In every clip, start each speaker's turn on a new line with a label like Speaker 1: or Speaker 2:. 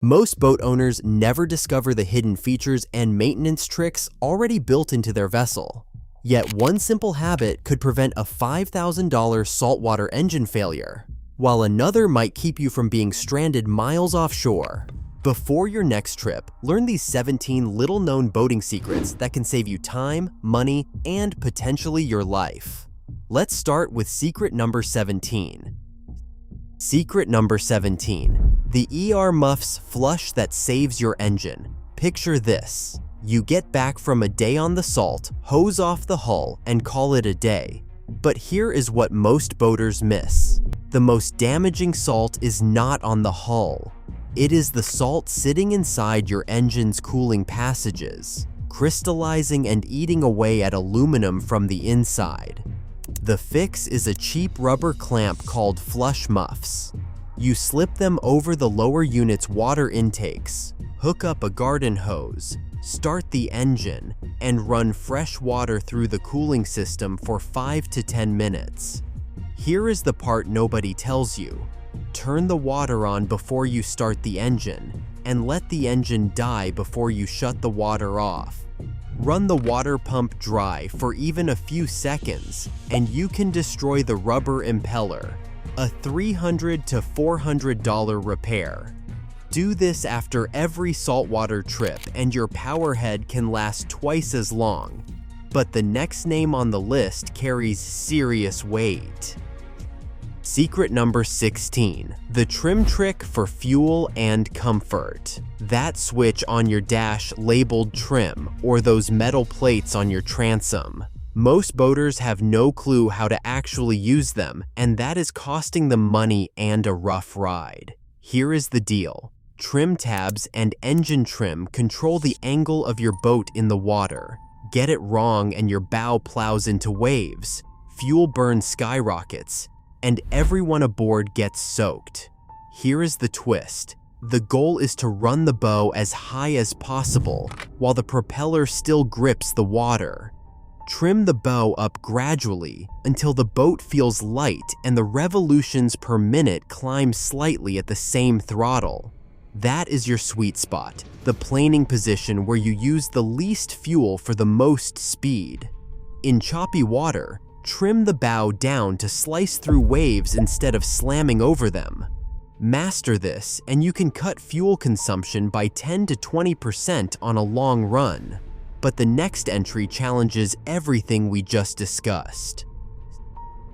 Speaker 1: Most boat owners never discover the hidden features and maintenance tricks already built into their vessel. Yet one simple habit could prevent a $5,000 saltwater engine failure, while another might keep you from being stranded miles offshore. Before your next trip, learn these 17 little-known boating secrets that can save you time, money, and potentially your life. Let's start with secret number 17. Secret number 17. The muffs flush that saves your engine. Picture this. You get back from a day on the salt, hose off the hull, and call it a day. But here is what most boaters miss. The most damaging salt is not on the hull. It is the salt sitting inside your engine's cooling passages, crystallizing and eating away at aluminum from the inside. The fix is a cheap rubber clamp called flush muffs. You slip them over the lower unit's water intakes, hook up a garden hose, start the engine, and run fresh water through the cooling system for 5 to 10 minutes. Here is the part nobody tells you. Turn the water on before you start the engine, and let the engine die before you shut the water off. Run the water pump dry for even a few seconds, and you can destroy the rubber impeller, a $300 to $400 repair. Do this after every saltwater trip and your power head can last twice as long. But the next name on the list carries serious weight. Secret number 16. The trim trick for fuel and comfort. That switch on your dash labeled trim, or those metal plates on your transom. Most boaters have no clue how to actually use them, and that is costing them money and a rough ride. Here is the deal. Trim tabs and engine trim control the angle of your boat in the water. Get it wrong and your bow plows into waves, fuel burn skyrockets, and everyone aboard gets soaked. Here is the twist. The goal is to run the bow as high as possible while the propeller still grips the water. Trim the bow up gradually until the boat feels light and the revolutions per minute climb slightly at the same throttle. That is your sweet spot, the planing position where you use the least fuel for the most speed. In choppy water, trim the bow down to slice through waves instead of slamming over them. Master this, and you can cut fuel consumption by 10 to 20% on a long run. But the next entry challenges everything we just discussed.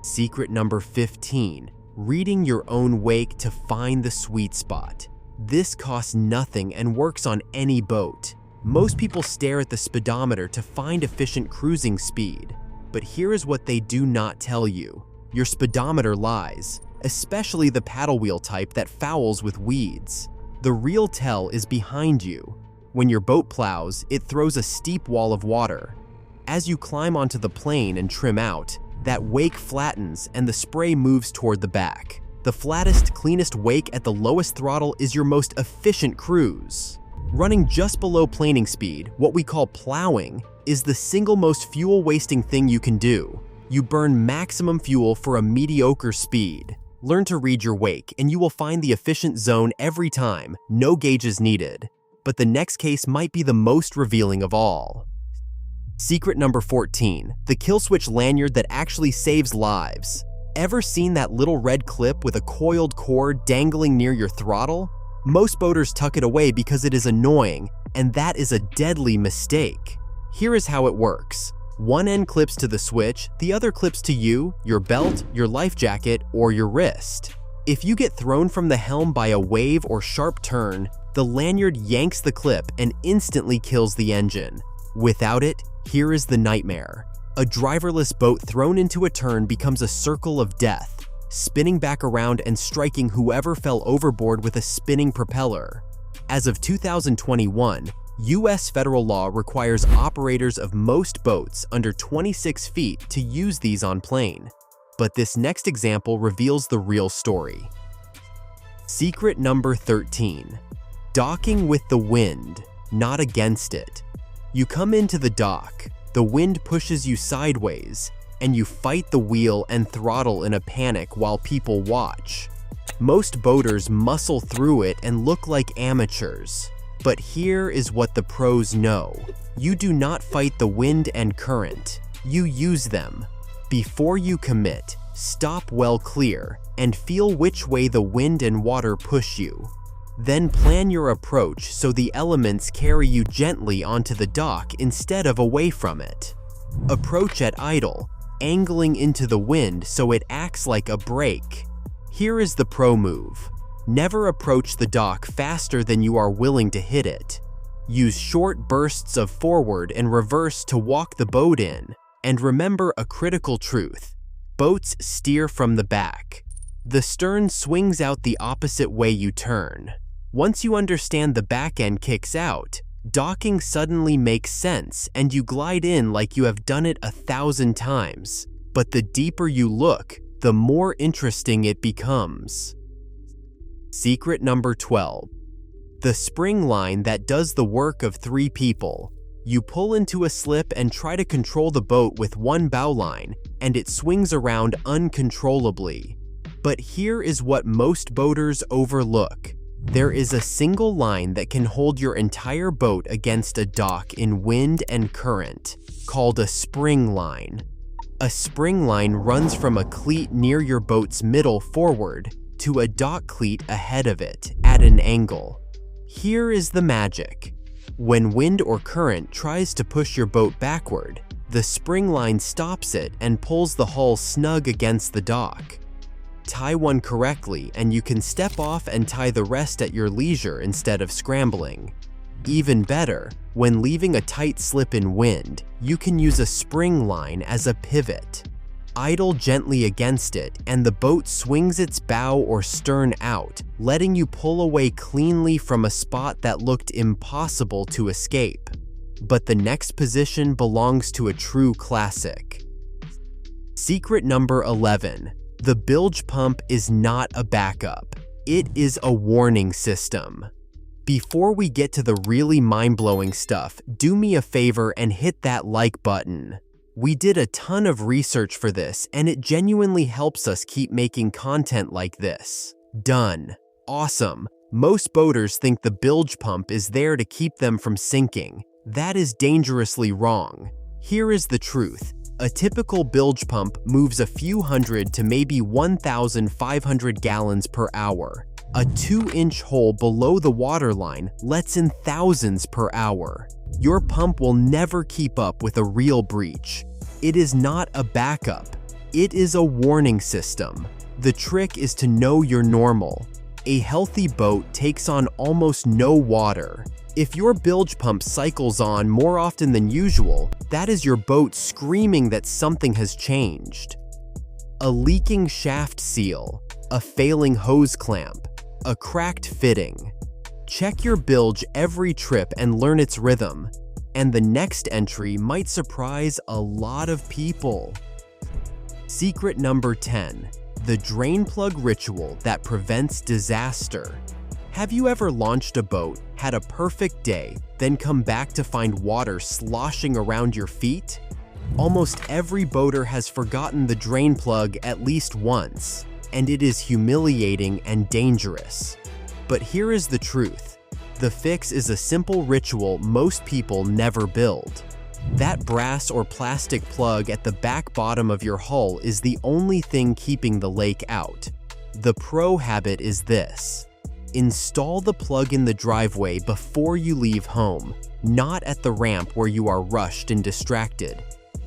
Speaker 1: Secret number 15. Reading your own wake to find the sweet spot. This costs nothing and works on any boat. Most people stare at the speedometer to find efficient cruising speed. But here is what they do not tell you. Your speedometer lies, especially the paddle wheel type that fouls with weeds. The real tell is behind you. When your boat plows, it throws a steep wall of water. As you climb onto the plane and trim out, that wake flattens and the spray moves toward the back. The flattest, cleanest wake at the lowest throttle is your most efficient cruise. Running just below planing speed, what we call plowing, is the single most fuel-wasting thing you can do. You burn maximum fuel for a mediocre speed. Learn to read your wake, and you will find the efficient zone every time, no gauges needed. But the next case might be the most revealing of all. Secret number 14. The kill switch lanyard that actually saves lives. Ever seen that little red clip with a coiled cord dangling near your throttle? Most boaters tuck it away because it is annoying, and that is a deadly mistake. Here is how it works. One end clips to the switch, the other clips to you, your belt, your life jacket, or your wrist. If you get thrown from the helm by a wave or sharp turn, the lanyard yanks the clip and instantly kills the engine. Without it, here is the nightmare. A driverless boat thrown into a turn becomes a circle of death, spinning back around and striking whoever fell overboard with a spinning propeller. As of 2021, U.S. federal law requires operators of most boats under 26 feet to use these on plane. But this next example reveals the real story. Secret number 13. Docking with the wind, not against it. You come into the dock, the wind pushes you sideways, and you fight the wheel and throttle in a panic while people watch. Most boaters muscle through it and look like amateurs. But here is what the pros know. You do not fight the wind and current. You use them. Before you commit, stop well clear and feel which way the wind and water push you. Then plan your approach so the elements carry you gently onto the dock instead of away from it. Approach at idle, angling into the wind so it acts like a brake. Here is the pro move. Never approach the dock faster than you are willing to hit it. Use short bursts of forward and reverse to walk the boat in. And remember a critical truth. Boats steer from the back. The stern swings out the opposite way you turn. Once you understand the back end kicks out, docking suddenly makes sense and you glide in like you have done it 1,000 times. But the deeper you look, the more interesting it becomes. Secret number 12. The spring line that does the work of 3 people. You pull into a slip and try to control the boat with one bow line, and it swings around uncontrollably. But here is what most boaters overlook. There is a single line that can hold your entire boat against a dock in wind and current, called a spring line. A spring line runs from a cleat near your boat's middle forward to a dock cleat ahead of it at an angle. Here is the magic. When wind or current tries to push your boat backward, the spring line stops it and pulls the hull snug against the dock. Tie one correctly and you can step off and tie the rest at your leisure instead of scrambling. Even better, when leaving a tight slip in wind, you can use a spring line as a pivot. Idle gently against it and the boat swings its bow or stern out, letting you pull away cleanly from a spot that looked impossible to escape. But the next position belongs to a true classic. Secret number 11. The bilge pump is not a backup. It is a warning system. Before we get to the really mind-blowing stuff, do me a favor and hit that like button. We did a ton of research for this, and it genuinely helps us keep making content like this. Done. Awesome. Most boaters think the bilge pump is there to keep them from sinking. That is dangerously wrong. Here is the truth. A typical bilge pump moves a few hundred to maybe 1,500 gallons per hour. A 2-inch hole below the waterline lets in thousands per hour. Your pump will never keep up with a real breach. It is not a backup. It is a warning system. The trick is to know your normal. A healthy boat takes on almost no water. If your bilge pump cycles on more often than usual, that is your boat screaming that something has changed. A leaking shaft seal, a failing hose clamp, a cracked fitting. Check your bilge every trip and learn its rhythm, and the next entry might surprise a lot of people. Secret number 10. The drain plug ritual that prevents disaster. Have you ever launched a boat, had a perfect day, then come back to find water sloshing around your feet? Almost every boater has forgotten the drain plug at least once, and it is humiliating and dangerous. But here is the truth. The fix is a simple ritual most people never build. That brass or plastic plug at the back bottom of your hull is the only thing keeping the lake out. The pro habit is this. Install the plug in the driveway before you leave home, not at the ramp where you are rushed and distracted.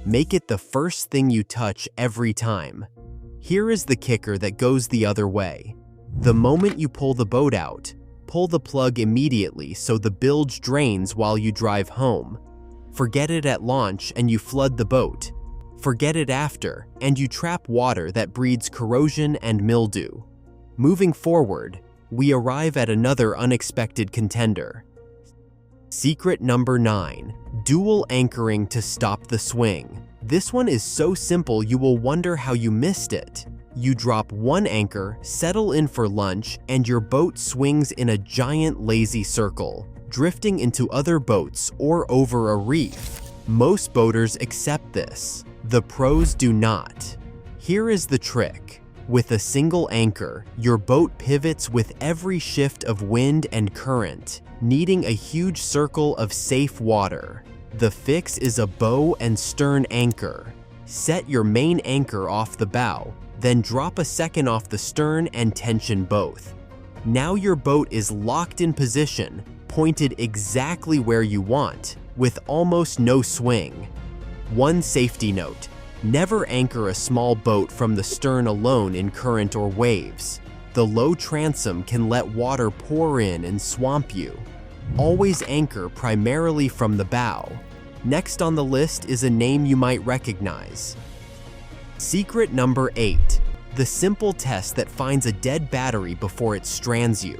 Speaker 1: Make it the first thing you touch every time. Here is the kicker that goes the other way. The moment you pull the boat out, pull the plug immediately so the bilge drains while you drive home. Forget it at launch and you flood the boat. Forget it after, and you trap water that breeds corrosion and mildew. Moving forward, we arrive at another unexpected contender. Secret number 9. Dual anchoring to stop the swing. This one is so simple you will wonder how you missed it. You drop one anchor, settle in for lunch, and your boat swings in a giant lazy circle, drifting into other boats or over a reef. Most boaters accept this. The pros do not. Here is the trick. With a single anchor, your boat pivots with every shift of wind and current, needing a huge circle of safe water. The fix is a bow and stern anchor. Set your main anchor off the bow, then drop a second off the stern and tension both. Now your boat is locked in position, pointed exactly where you want, with almost no swing. One safety note: never anchor a small boat from the stern alone in current or waves. The low transom can let water pour in and swamp you. Always anchor primarily from the bow. Next on the list is a name you might recognize. Secret number 8. The simple test that finds a dead battery before it strands you.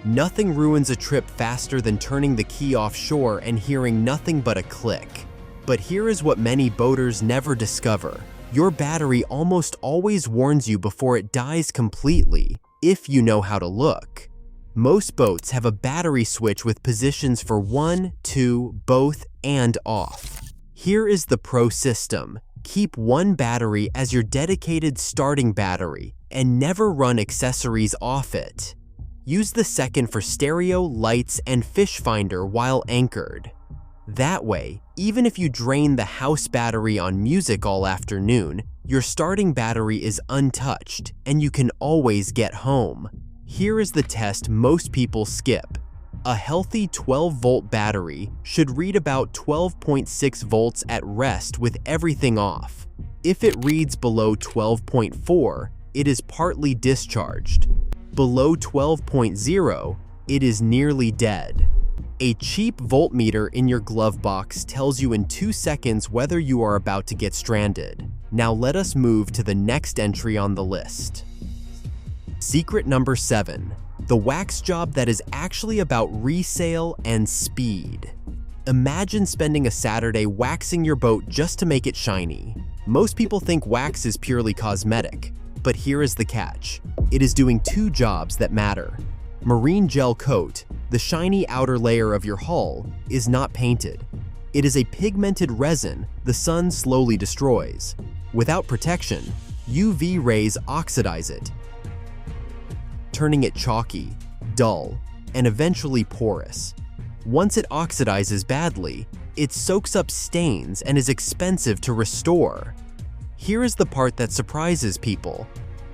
Speaker 1: Nothing ruins a trip faster than turning the key offshore and hearing nothing but a click. But here is what many boaters never discover. Your battery almost always warns you before it dies completely, if you know how to look. Most boats have a battery switch with positions for 1, 2, both, and off. Here is the pro system. Keep one battery as your dedicated starting battery and never run accessories off it. Use the second for stereo, lights, and fish finder while anchored. That way, even if you drain the house battery on music all afternoon, your starting battery is untouched and you can always get home. Here is the test most people skip. A healthy 12-volt battery should read about 12.6 volts at rest with everything off. If it reads below 12.4, it is partly discharged. Below 12.0, it is nearly dead. A cheap voltmeter in your glove box tells you in 2 seconds whether you are about to get stranded. Now let us move to the next entry on the list. Secret number 7. The wax job that is actually about resale and speed. Imagine spending a Saturday waxing your boat just to make it shiny. Most people think wax is purely cosmetic, but here is the catch. It is doing 2 jobs that matter. Marine gel coat, the shiny outer layer of your hull, is not painted. It is a pigmented resin the sun slowly destroys. Without protection, UV rays oxidize it, turning it chalky, dull, and eventually porous. Once it oxidizes badly, it soaks up stains and is expensive to restore. Here is the part that surprises people.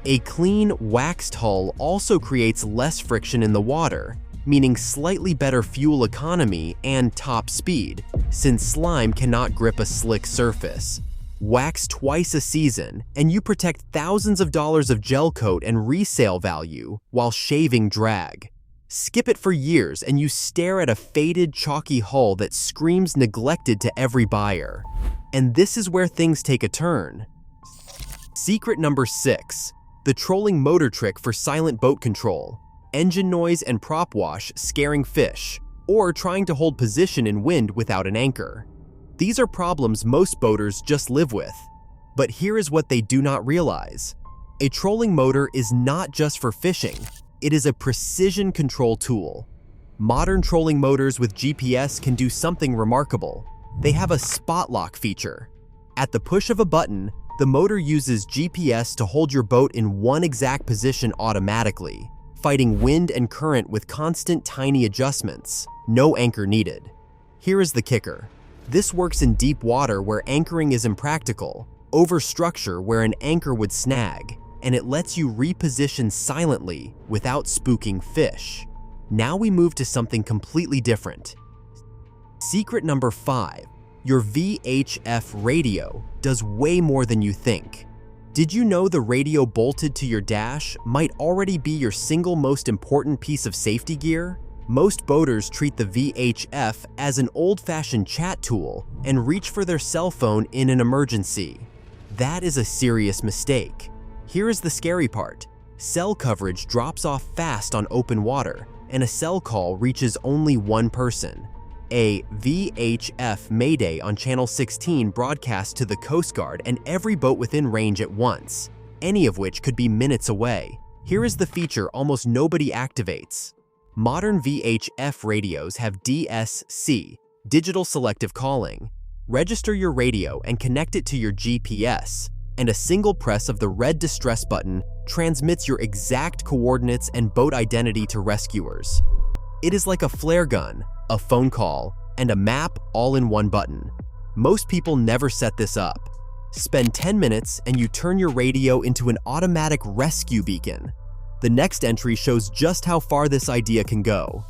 Speaker 1: A clean, waxed hull also creates less friction in the water, meaning slightly better fuel economy and top speed, since slime cannot grip a slick surface. Wax twice a season, and you protect thousands of dollars of gel coat and resale value while shaving drag. Skip it for years and you stare at a faded, chalky hull that screams neglected to every buyer. And this is where things take a turn. Secret number 6. The trolling motor trick for silent boat control. Engine noise and prop wash scaring fish, or trying to hold position in wind without an anchor. These are problems most boaters just live with. But here is what they do not realize. A trolling motor is not just for fishing. It is a precision control tool. Modern trolling motors with GPS can do something remarkable. They have a spot lock feature. At the push of a button, the motor uses GPS to hold your boat in one exact position automatically, fighting wind and current with constant tiny adjustments. No anchor needed. Here is the kicker. This works in deep water where anchoring is impractical, over structure where an anchor would snag, and it lets you reposition silently without spooking fish. Now we move to something completely different. Secret number 5. Your VHF radio does way more than you think. Did you know the radio bolted to your dash might already be your single most important piece of safety gear? Most boaters treat the VHF as an old-fashioned chat tool and reach for their cell phone in an emergency. That is a serious mistake. Here is the scary part. Cell coverage drops off fast on open water, and a cell call reaches only one person. A VHF Mayday on Channel 16 broadcasts to the Coast Guard and every boat within range at once, any of which could be minutes away. Here is the feature almost nobody activates. Modern VHF radios have DSC, Digital Selective Calling. Register your radio and connect it to your GPS. and a single press of the red distress button transmits your exact coordinates and boat identity to rescuers. It is like a flare gun, a phone call, and a map all in one button. Most people never set this up. Spend 10 minutes and you turn your radio into an automatic rescue beacon. The next entry shows just how far this idea can go.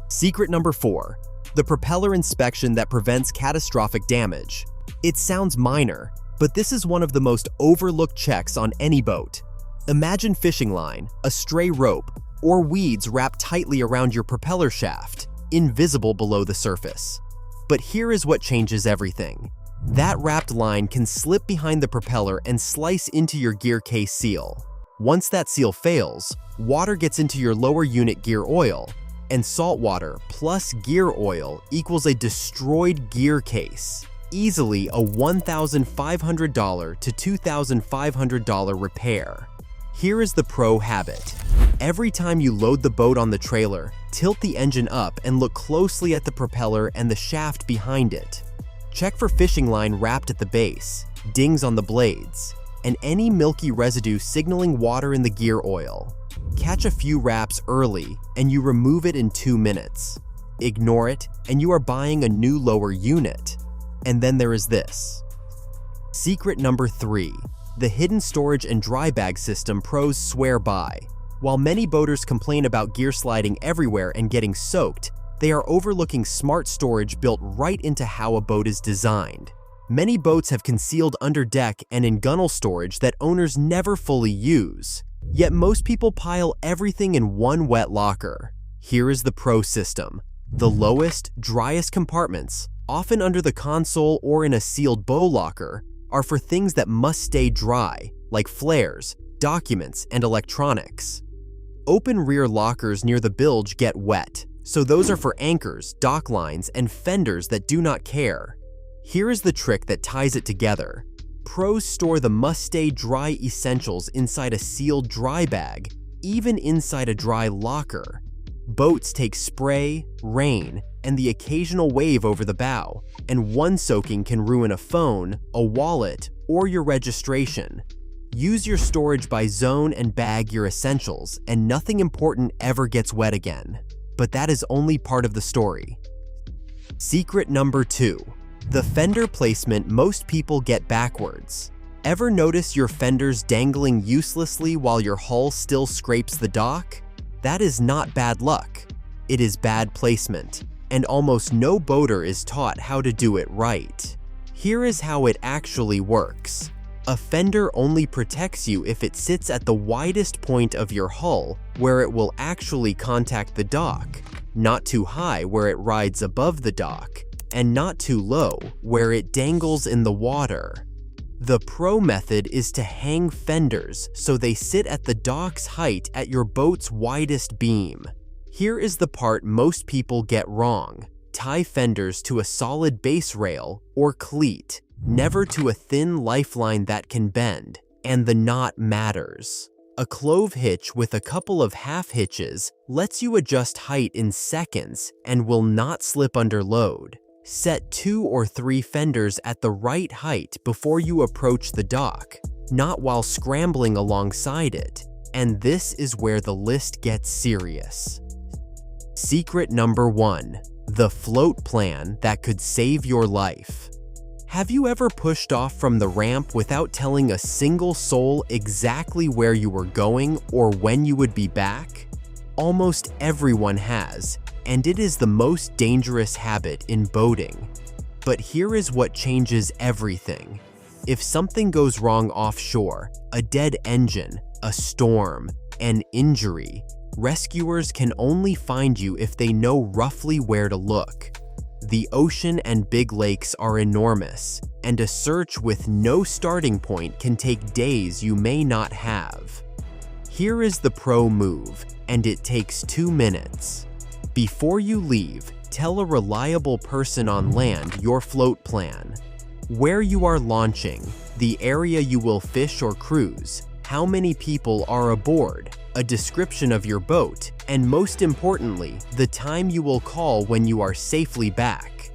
Speaker 1: Secret number 4, the propeller inspection that prevents catastrophic damage. It sounds minor, but this is one of the most overlooked checks on any boat. Imagine fishing line, a stray rope, or weeds wrapped tightly around your propeller shaft, invisible below the surface. But here is what changes everything. That wrapped line can slip behind the propeller and slice into your gear case seal. Once that seal fails, water gets into your lower unit gear oil, and salt water plus gear oil equals a destroyed gear case. Easily a $1,500 to $2,500 repair. Here is the pro habit. Every time you load the boat on the trailer, tilt the engine up and look closely at the propeller and the shaft behind it. Check for fishing line wrapped at the base, dings on the blades, and any milky residue signaling water in the gear oil. Catch a few wraps early and you remove it in 2 minutes. Ignore it and you are buying a new lower unit. And then there is this. Secret number 3, the hidden storage and dry bag system pros swear by. While many boaters complain about gear sliding everywhere and getting soaked, they are overlooking smart storage built right into how a boat is designed. Many boats have concealed under deck and in gunnel storage that owners never fully use. Yet most people pile everything in one wet locker. Here is the pro system. The lowest, driest compartments, often under the console or in a sealed bow locker, are for things that must stay dry, like flares, documents, and electronics. Open rear lockers near the bilge get wet, so those are for anchors, dock lines, and fenders that do not care. Here is the trick that ties it together. Pros store the must-stay dry essentials inside a sealed dry bag, even inside a dry locker. Boats take spray, rain, and the occasional wave over the bow, and one soaking can ruin a phone, a wallet, or your registration. Use your storage by zone and bag your essentials, and nothing important ever gets wet again. But that is only part of the story. Secret number 2. The fender placement most people get backwards. Ever notice your fenders dangling uselessly while your hull still scrapes the dock? That is not bad luck. It is bad placement, and almost no boater is taught how to do it right. Here is how it actually works. A fender only protects you if it sits at the widest point of your hull where it will actually contact the dock, not too high where it rides above the dock, and not too low where it dangles in the water. The pro method is to hang fenders so they sit at the dock's height at your boat's widest beam. Here is the part most people get wrong. Tie fenders to a solid base rail or cleat, never to a thin lifeline that can bend, and the knot matters. A clove hitch with a couple of half hitches lets you adjust height in seconds and will not slip under load. Set 2 or 3 fenders at the right height before you approach the dock, not while scrambling alongside it. And this is where the list gets serious. Secret number 1, the float plan that could save your life. Have you ever pushed off from the ramp without telling a single soul exactly where you were going or when you would be back? Almost everyone has, and it is the most dangerous habit in boating. But here is what changes everything. If something goes wrong offshore, a dead engine, a storm, an injury, rescuers can only find you if they know roughly where to look. The ocean and big lakes are enormous, and a search with no starting point can take days you may not have. Here is the pro move, and it takes 2 minutes. Before you leave, tell a reliable person on land your float plan. Where you are launching, the area you will fish or cruise, how many people are aboard, a description of your boat, and most importantly, the time you will call when you are safely back.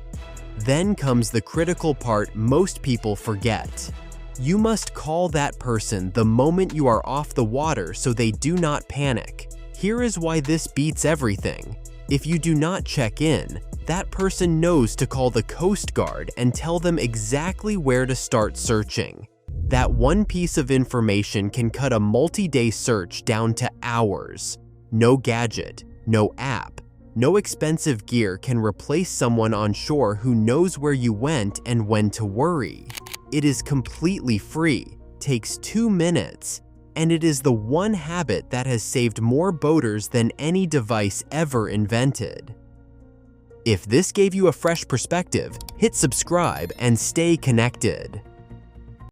Speaker 1: Then comes the critical part most people forget. You must call that person the moment you are off the water so they do not panic. Here is why this beats everything. If you do not check in, that person knows to call the Coast Guard and tell them exactly where to start searching. That one piece of information can cut a multi-day search down to hours. No gadget, no app, no expensive gear can replace someone on shore who knows where you went and when to worry. It is completely free, takes 2 minutes, and it is the one habit that has saved more boaters than any device ever invented. If this gave you a fresh perspective, hit subscribe and stay connected.